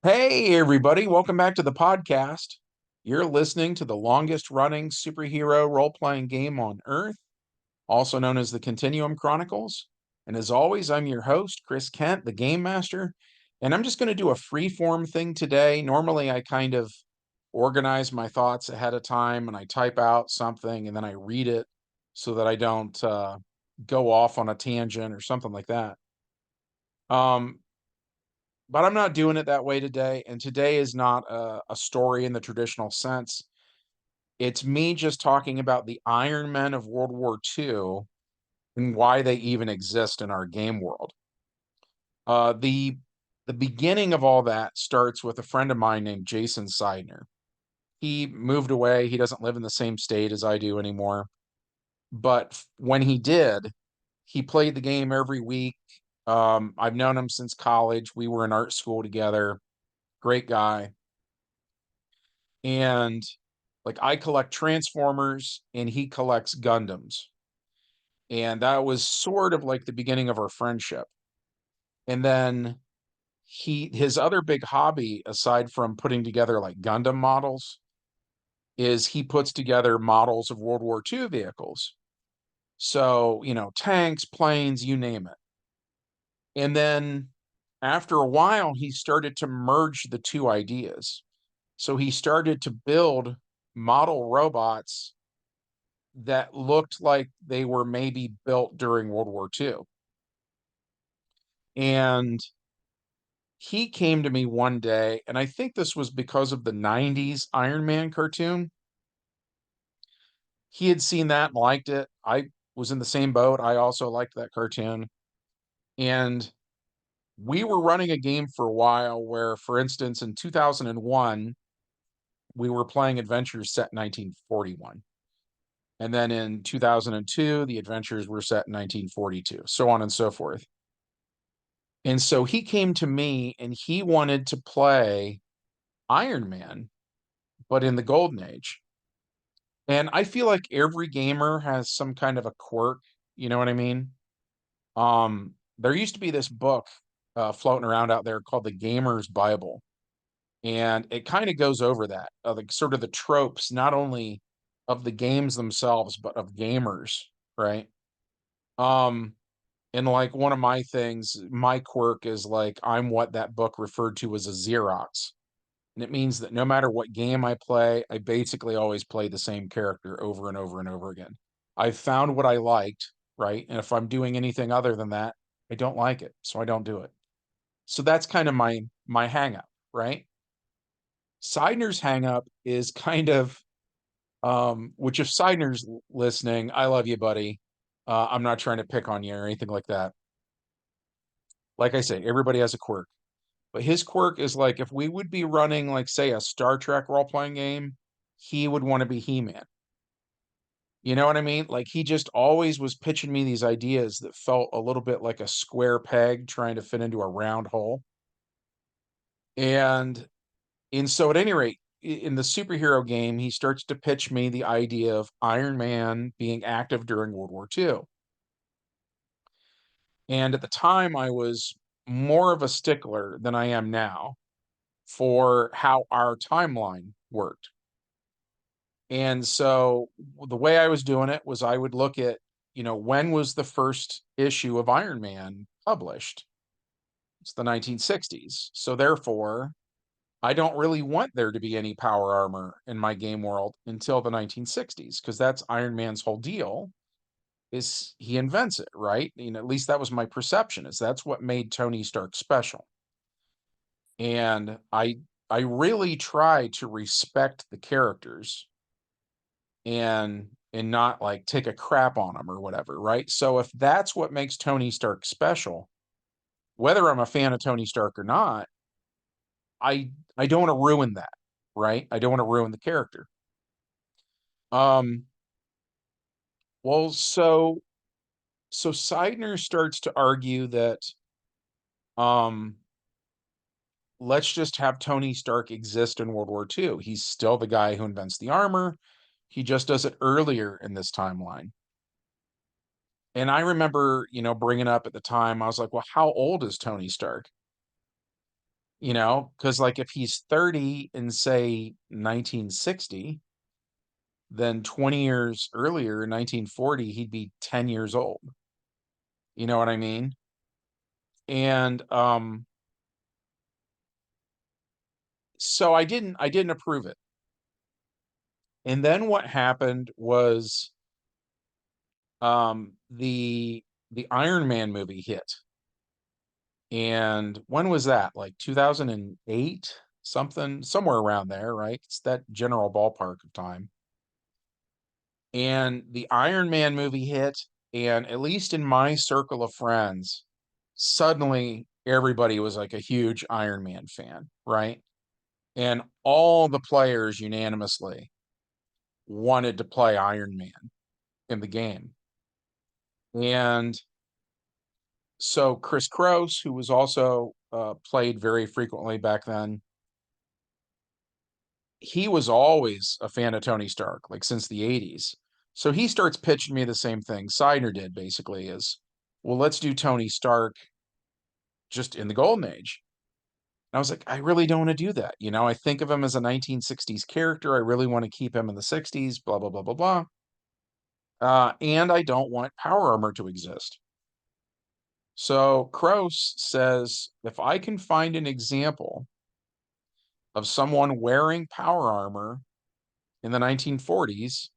Hey, everybody, welcome back to the podcast. You're listening to the longest running superhero role playing game on Earth, also known as the Continuum Chronicles. And as always, I'm your host, Chris Kent, the Game Master. And I'm just going to do a free form thing today. Normally, I kind of organize my thoughts ahead of time and I type out something and then I read it so that I don't go off on a tangent or something like that. Um, but I'm not doing it that way today. And today is not a story in the traditional sense. It's me just talking about the Iron Men of World War II and why they even exist in our game world. The beginning of all that starts with a friend of mine named Jason Seidner. He moved away. He doesn't live in the same state as I do anymore. But when he did, he played the game every week. I've known him since college. We were in art school together. Great guy. And like I collect Transformers and he collects Gundams. And that was sort of like the beginning of our friendship. And then his other big hobby aside from putting together like Gundam models is he puts together models of World War II vehicles. So, tanks, planes, you name it. And then after a while he started to merge the two ideas. So he started to build model robots that looked like they were maybe built during World War II. And he came to me one day, and I think this was because of the 90s Iron Man cartoon. He had seen that and liked it. I was in the same boat. I also liked that cartoon. And we were running a game for a while where, for instance, in 2001, we were playing adventures set in 1941. And then in 2002, the adventures were set in 1942, so on and so forth. And so he came to me and he wanted to play Iron Man, but in the Golden Age. And I feel like every gamer has some kind of a quirk, you know what I mean? There used to be this book floating around out there called the Gamer's Bible, and it kind of goes over that, like sort of the tropes, not only of the games themselves, but of gamers, right? Um, And like one of my things, my quirk is like I'm what that book referred to as a Xerox. And it means that no matter what game I play, I basically always play the same character over and over and over again. I've found what I liked, right? And if I'm doing anything other than that, I don't like it, so I don't do it. So that's kind of my hang up, right? Seidner's hang up is kind of which if Seidner's listening, I love you, buddy. I'm not trying to pick on you or anything like that. Like I say, everybody has a quirk. But his quirk is like if we would be running, like, say, a Star Trek role playing game, he would want to be He Man. You know what I mean? Like he just always was pitching me these ideas that felt a little bit like a square peg trying to fit into a round hole. And so at any rate, in the superhero game, he starts to pitch me the idea of Iron Man being active during World War II. And at the time, I was more of a stickler than I am now for how our timeline worked. And so the way I was doing it was I would look at, when was the first issue of Iron Man published? It's the 1960s. So therefore, I don't really want there to be any power armor in my game world until the 1960s because that's Iron Man's whole deal is he invents it, right? At least that was my perception is that's what made Tony Stark special. And I really try to respect the characters and not like take a crap on them or whatever, right? So if that's what makes Tony Stark special, whether I'm a fan of Tony Stark or not, I don't want to ruin that, right? I don't want to ruin the character. Um well so Seidner starts to argue that um let's just have Tony Stark exist in World War II. He's still the guy who invents the armor. He just does it earlier in this timeline. And I remember, bringing up at the time, I was like, well, how old is Tony Stark? because like if he's 30 in say 1960, then 20 years earlier in 1940, he'd be 10 years old. You know what I mean? And so I didn't approve it. And then what happened was the Iron Man movie hit. And when was that? Like 2008, something, somewhere around there, right? It's that general ballpark of time. And the Iron Man movie hit, and at least in my circle of friends, suddenly everybody was like a huge Iron Man fan, right? And all the players unanimously wanted to play Iron Man in the game. And so Chris Croce, who was also played very frequently back then, he was always a fan of Tony Stark, like since the 80s. So he starts pitching me the same thing Seidner did, basically, is, well, let's do Tony Stark just in the Golden Age. And I was like, I really don't want to do that. I think of him as a 1960s character. I really want to keep him in the 60s, blah, blah, blah, blah, blah. And I don't want power armor to exist. So Kroos says, if I can find an example of someone wearing power armor in the 1940s,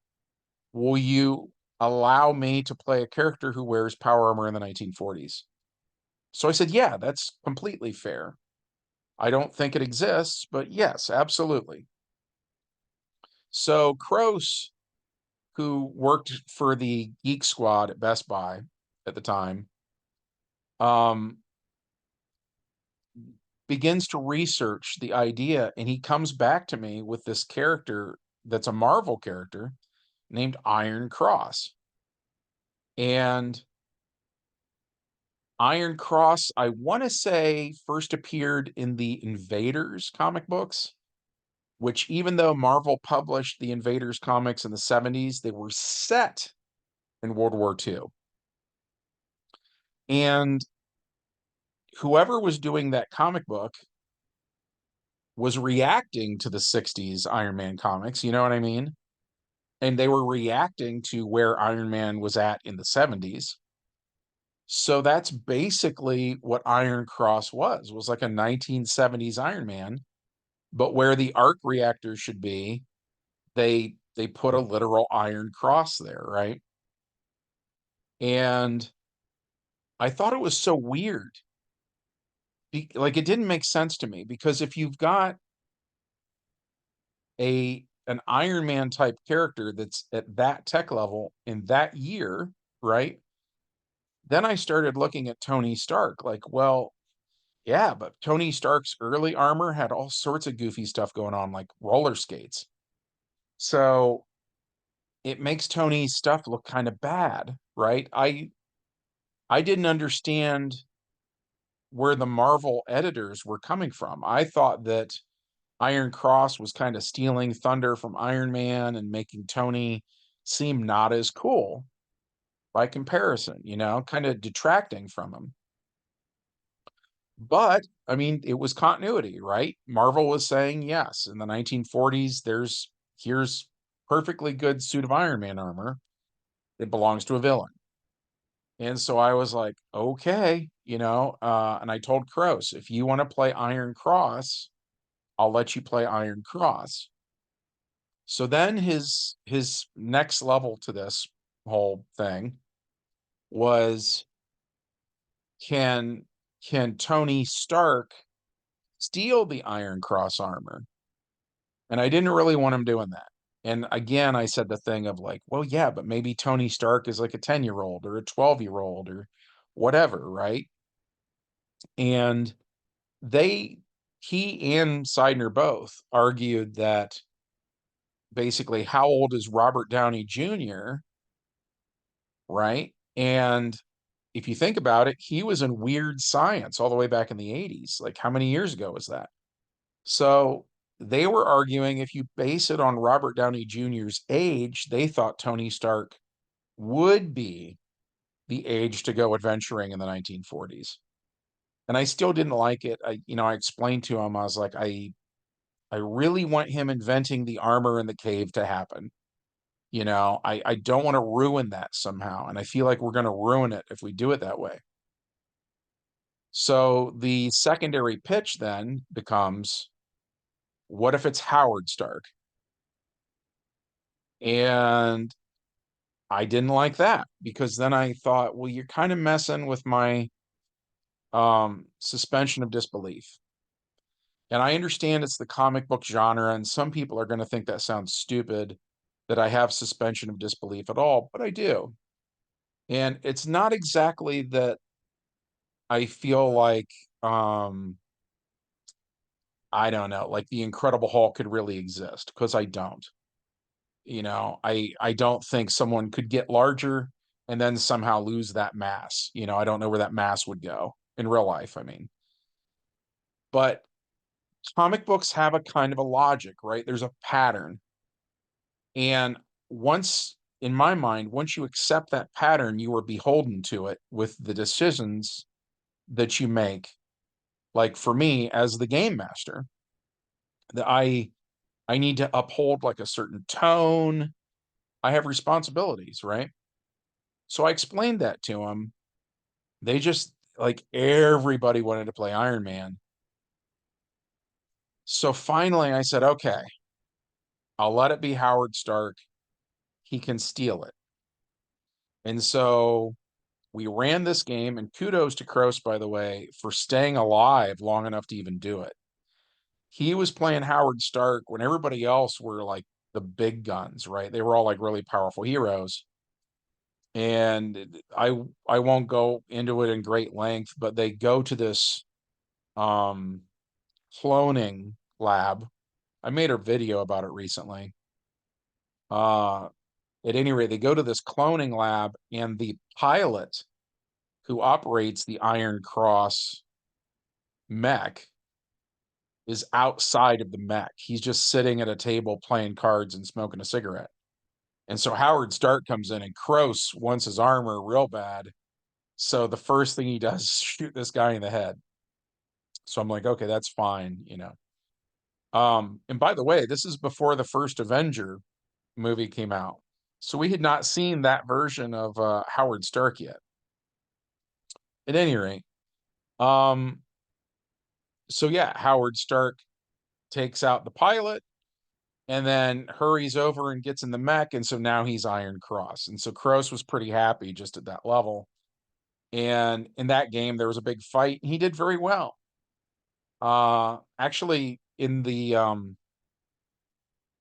will you allow me to play a character who wears power armor in the 1940s? So I said, yeah, that's completely fair. I don't think it exists, but yes, absolutely. So Kroos, who worked for the Geek Squad at Best Buy at the time, um, begins to research the idea, and he comes back to me with this character that's a Marvel character named Iron Cross. And Iron Cross, I want to say, first appeared in the Invaders comic books, which, even though Marvel published the Invaders comics in the 70s, they were set in World War II. And whoever was doing that comic book was reacting to the 60s Iron Man comics, you know what I mean? And they were reacting to where Iron Man was at in the 70s. So that's basically what Iron Cross was like a 1970s Iron Man, but where the arc reactor should be, they put a literal iron cross there, right? And I thought it was so weird. Like it didn't make sense to me because if you've got an Iron Man type character that's at that tech level in that year, right? Then I started looking at Tony Stark like, well, yeah, but Tony Stark's early armor had all sorts of goofy stuff going on, like roller skates. So it makes Tony's stuff look kind of bad, right? I didn't understand where the Marvel editors were coming from. I thought that Iron Cross was kind of stealing thunder from Iron Man and making Tony seem not as cool by comparison, kind of detracting from him. But I mean, it was continuity, right? Marvel was saying, yes, in the 1940s, here's perfectly good suit of Iron Man armor. It belongs to a villain. And so I was like, okay, and I told Kroos, if you want to play Iron Cross, I'll let you play Iron Cross. So then his next level to this whole thing was, can Tony Stark steal the Iron Cross armor? And I didn't really want him doing that. And again, I said the thing of like, well, yeah, but maybe Tony Stark is like a 10-year-old or a 12-year-old or whatever, right? And they he and Seidner both argued that basically how old is Robert Downey Jr., right? And if you think about it, he was in Weird Science all the way back in the 80s. Like how many years ago was that? So they were arguing if you base it on Robert Downey Jr.'s age, they thought Tony Stark would be the age to go adventuring in the 1940s. and I still didn't like it. I explained to him, I was like, I really want him inventing the armor in the cave to happen. I don't want to ruin that somehow, and I feel like we're going to ruin it if we do it that way. So the secondary pitch then becomes, what if it's Howard Stark? And I didn't like that because then I thought, well, you're kind of messing with my suspension of disbelief. And I understand it's the comic book genre, and some people are going to think that sounds stupid that I have suspension of disbelief at all, but I do. And it's not exactly that I feel like, um, I don't know, like the Incredible Hulk could really exist because I don't. I don't think someone could get larger and then somehow lose that mass. I don't know where that mass would go in real life, I mean. But comic books have a kind of a logic, right? There's a pattern. And in my mind, once you accept that pattern, you are beholden to it with the decisions that you make. Like for me, as the game master, that I need to uphold like a certain tone. I have responsibilities, right? So I explained that to them. They just like everybody wanted to play Iron Man. So finally I said, okay, I'll let it be Howard Stark. He can steal it. And so we ran this game, and kudos to Kroos, by the way, for staying alive long enough to even do it. He was playing Howard Stark when everybody else were like the big guns, right? They were all like really powerful heroes. And I won't go into it in great length, but they go to this um cloning lab. I made a video about it recently. Uh, at any rate, they go to this cloning lab, and the pilot who operates the Iron Cross mech is outside of the mech. He's just sitting at a table playing cards and smoking a cigarette. And so Howard Stark comes in, and Kroos wants his armor real bad. So the first thing he does is shoot this guy in the head. So I'm like, okay, that's fine. And by the way, this is before the first Avenger movie came out. So we had not seen that version of Howard Stark yet. At any rate, um, so yeah, Howard Stark takes out the pilot and then hurries over and gets in the mech, and so now he's Iron Cross. And so Kroos was pretty happy just at that level. And in that game, there was a big fight, and he did very well. Actually, in the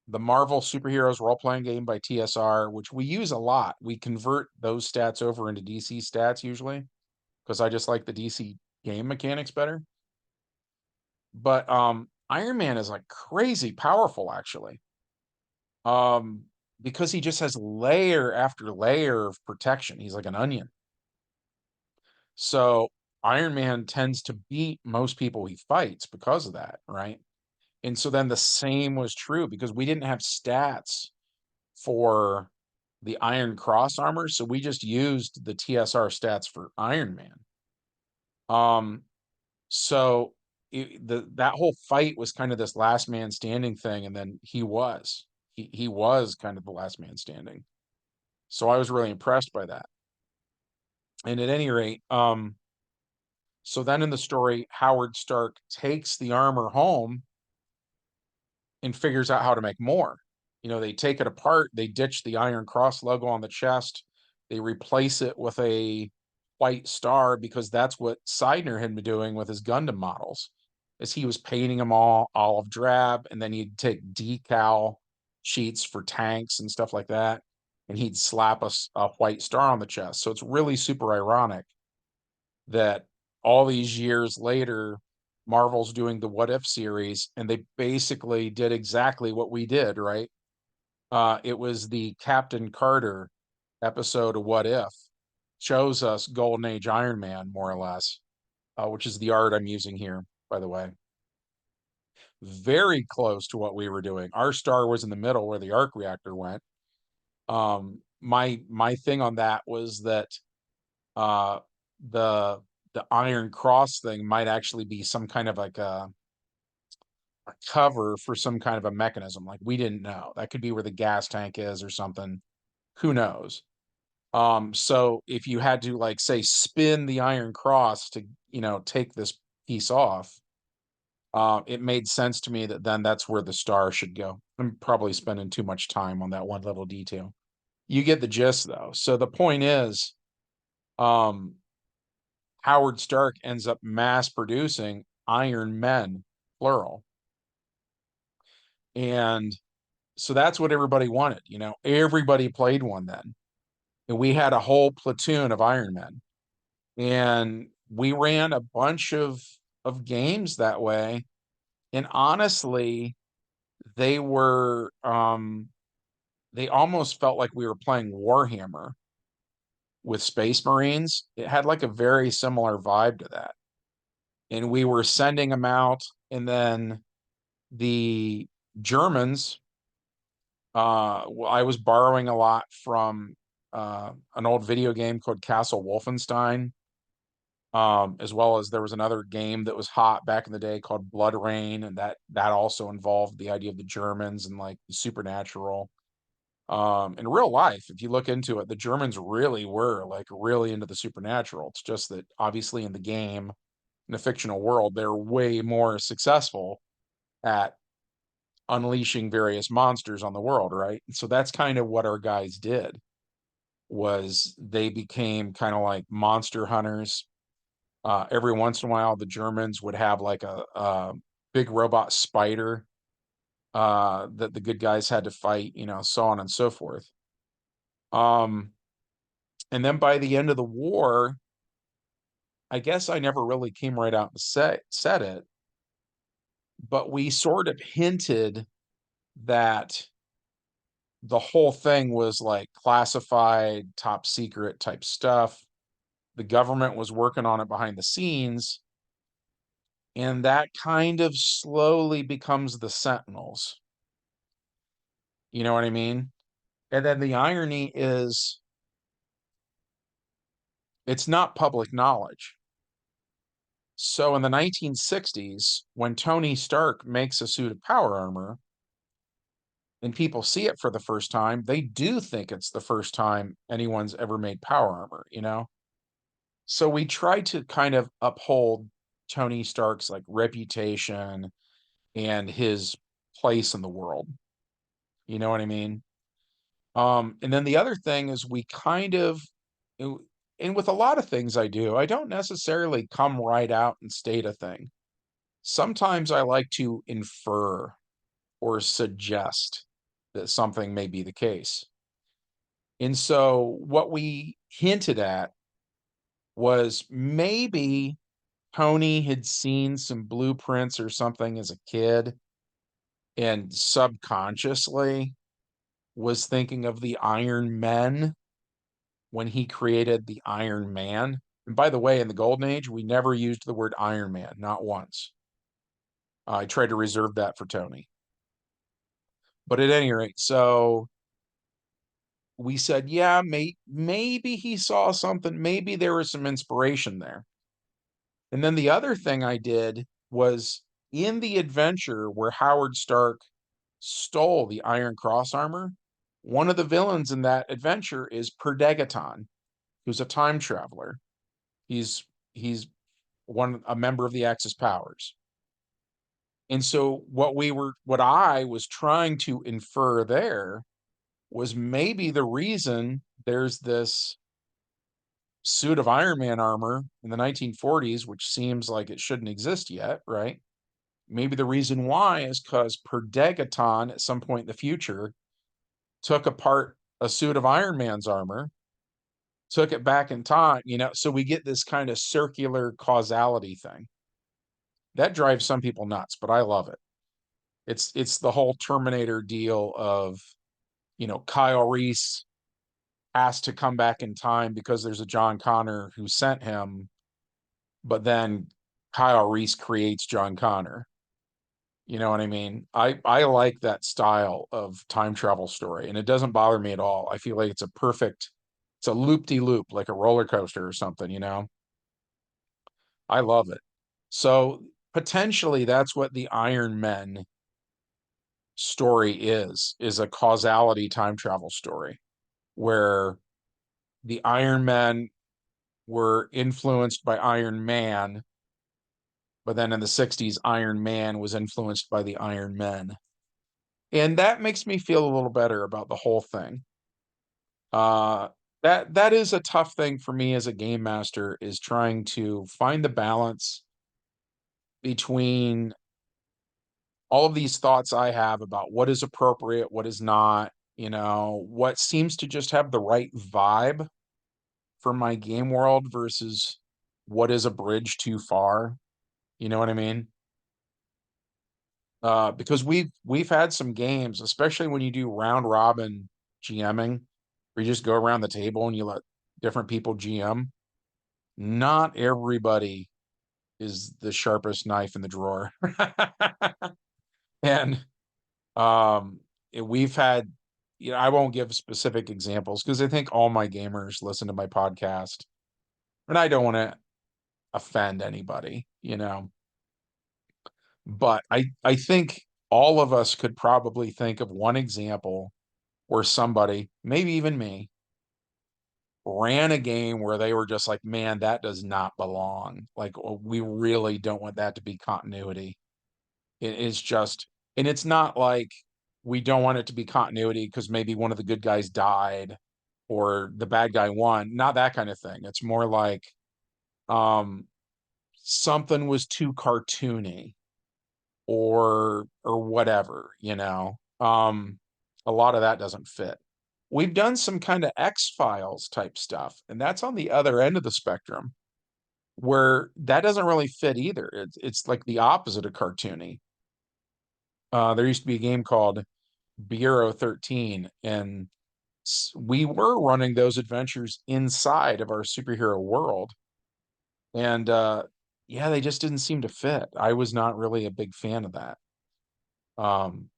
Marvel Superheroes role-playing game by TSR, which we use a lot. We convert those stats over into DC stats usually because I just like the DC game mechanics better. But Iron Man is like crazy powerful actually. Um, because he just has layer after layer of protection. He's like an onion. So Iron Man tends to beat most people he fights because of that, right? And so then the same was true because we didn't have stats for the Iron Cross armor, so we just used the TSR stats for Iron Man. Um, so that whole fight was kind of this last man standing thing, and then he was kind of the last man standing. So I was really impressed by that. And at any rate, so then in the story, Howard Stark takes the armor home and figures out how to make more. They take it apart, they ditch the Iron Cross logo on the chest, they replace it with a white star because that's what Seidner had been doing with his Gundam models. Is he was painting them all olive drab, and then he'd take decal sheets for tanks and stuff like that, and he'd slap a white star on the chest. So it's really super ironic that all these years later, Marvel's doing the What If series, and they basically did exactly what we did, right? It was the Captain Carter episode of What If, shows us Golden Age Iron Man, more or less, which is the art I'm using here, by the way. Very close to what we were doing. Our star was in the middle where the arc reactor went. My thing on that was that uh, the the Iron Cross thing might actually be some kind of like a cover for some kind of a mechanism. Like we didn't know. That could be where the gas tank is or something. Who knows? So if you had to like say spin the Iron Cross to, take this piece off, it made sense to me that then that's where the star should go. I'm probably spending too much time on that one little detail. You get the gist though. So the point is, um, Howard Stark ends up mass producing Iron Men, plural. And so that's what everybody wanted, everybody played one then. And we had a whole platoon of Iron Men. And we ran a bunch of games that way. And honestly, they were they almost felt like we were playing Warhammer with Space Marines. It had like a very similar vibe to that. And we were sending them out, and then the Germans, well, I was borrowing a lot from an old video game called Castle Wolfenstein, as well as there was another game that was hot back in the day called Blood Rain, and that also involved the idea of the Germans and like the supernatural. In real life, if you look into it, the Germans really were like really into the supernatural. It's just that obviously in the game, in the fictional world, they're way more successful at unleashing various monsters on the world, right? And so that's kind of what our guys did, was they became kind of like monster hunters. Every once in a while, the Germans would have like a big robot spider that the good guys had to fight, so on and so forth. Um, and then by the end of the war, I guess I never really came right out and said it, but we sort of hinted that the whole thing was like classified, top secret type stuff. The government was working on it behind the scenes, and that kind of slowly becomes the Sentinels. You know what I mean? And then the irony is it's not public knowledge. So in the 1960s, when Tony Stark makes a suit of power armor and people see it for the first time, they do think it's the first time anyone's ever made power armor. So we try to kind of uphold Tony Stark's like reputation and his place in the world. You know what I mean? And then the other thing is we kind of, and with a lot of things I do, I don't necessarily come right out and state a thing. Sometimes I like to infer or suggest that something may be the case. And so what we hinted at was maybe Tony had seen some blueprints or something as a kid and subconsciously was thinking of the Iron Men when he created the Iron Man. And by the way, in the Golden Age, we never used the word Iron Man, not once. I tried to reserve that for Tony. But at any rate, so we said, yeah, maybe he saw something. Maybe there was some inspiration there. And then the other thing I did was in the adventure where Howard Stark stole the Iron Cross armor, one of the villains in that adventure is Perdegaton, who's a time traveler. He's a member of the Axis powers. And so what I was trying to infer there was maybe the reason there's this suit of Iron Man armor in the 1940s, which seems like it shouldn't exist yet, right? Maybe the reason why is because Perdegaton at some point in the future took apart a suit of Iron Man's armor, took it back in time, so we get this kind of circular causality thing. That drives some people nuts, but I love it. It's the whole Terminator deal of, Kyle Reese asked to come back in time because there's a John Connor who sent him, but then Kyle Reese creates John Connor. You know what I mean? I like that style of time travel story, and it doesn't bother me at all. I feel like it's a loop-de-loop, like a roller coaster or something. I love it. So, potentially, that's what the Iron Men story is a causality time travel story where the Iron Men were influenced by Iron Man, but then in the 60s, Iron Man was influenced by the Iron Men. And that makes me feel a little better about the whole thing. Uh, that is a tough thing for me as a game master is trying to find the balance between all of these thoughts I have about what is appropriate, what is not, what seems to just have the right vibe for my game world versus what is a bridge too far. You know what I mean? Because we've had some games, especially when you do round robin GMing, where you just go around the table and you let different people GM. Not everybody is the sharpest knife in the drawer. And we've had, I won't give specific examples because I think all my gamers listen to my podcast, and I don't want to offend anybody. But I think all of us could probably think of one example where somebody, maybe even me, ran a game where they were just like, man, that does not belong. Like, we really don't want that to be continuity. It is just, and it's not like we don't want it to be continuity because maybe one of the good guys died or the bad guy won. Not that kind of thing. It's more like um, something was too cartoony or whatever. A lot of that doesn't fit. We've done some kind of X-Files type stuff, and that's on the other end of the spectrum where that doesn't really fit either. It's like the opposite of cartoony. There used to be a game called Bureau 13, and we were running those adventures inside of our superhero world. And yeah, they just didn't seem to fit. I was not really a big fan of that. Um,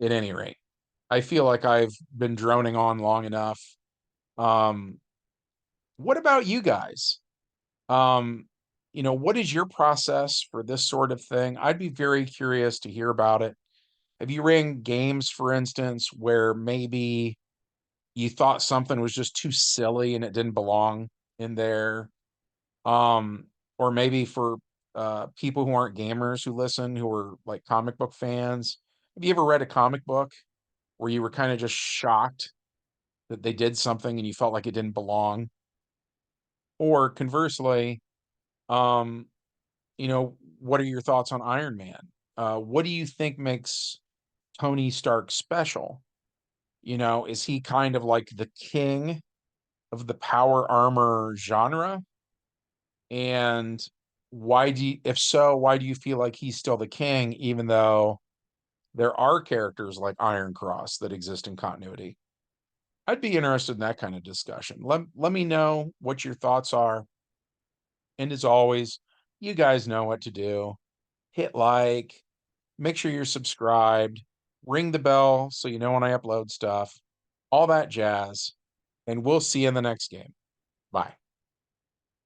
at any rate, I feel like I've been droning on long enough. Um, what about you guys? Um, what is your process for this sort of thing? I'd be very curious to hear about it. Have you ran games, for instance, where maybe you thought something was just too silly and it didn't belong in there? Um, or maybe for people who aren't gamers who listen, who are like comic book fans, have you ever read a comic book where you were kind of just shocked that they did something and you felt like it didn't belong? Or conversely, um, what are your thoughts on Iron Man? What do you think makes Tony Stark special? Is he kind of like the king of the power armor genre? And if so, why do you feel like he's still the king, even though there are characters like Iron Cross that exist in continuity? I'd be interested in that kind of discussion. Let me know what your thoughts are. And as always, you guys know what to do. Hit like, make sure you're subscribed, ring the bell so you know when I upload stuff, all that jazz. And we'll see you in the next game. Bye.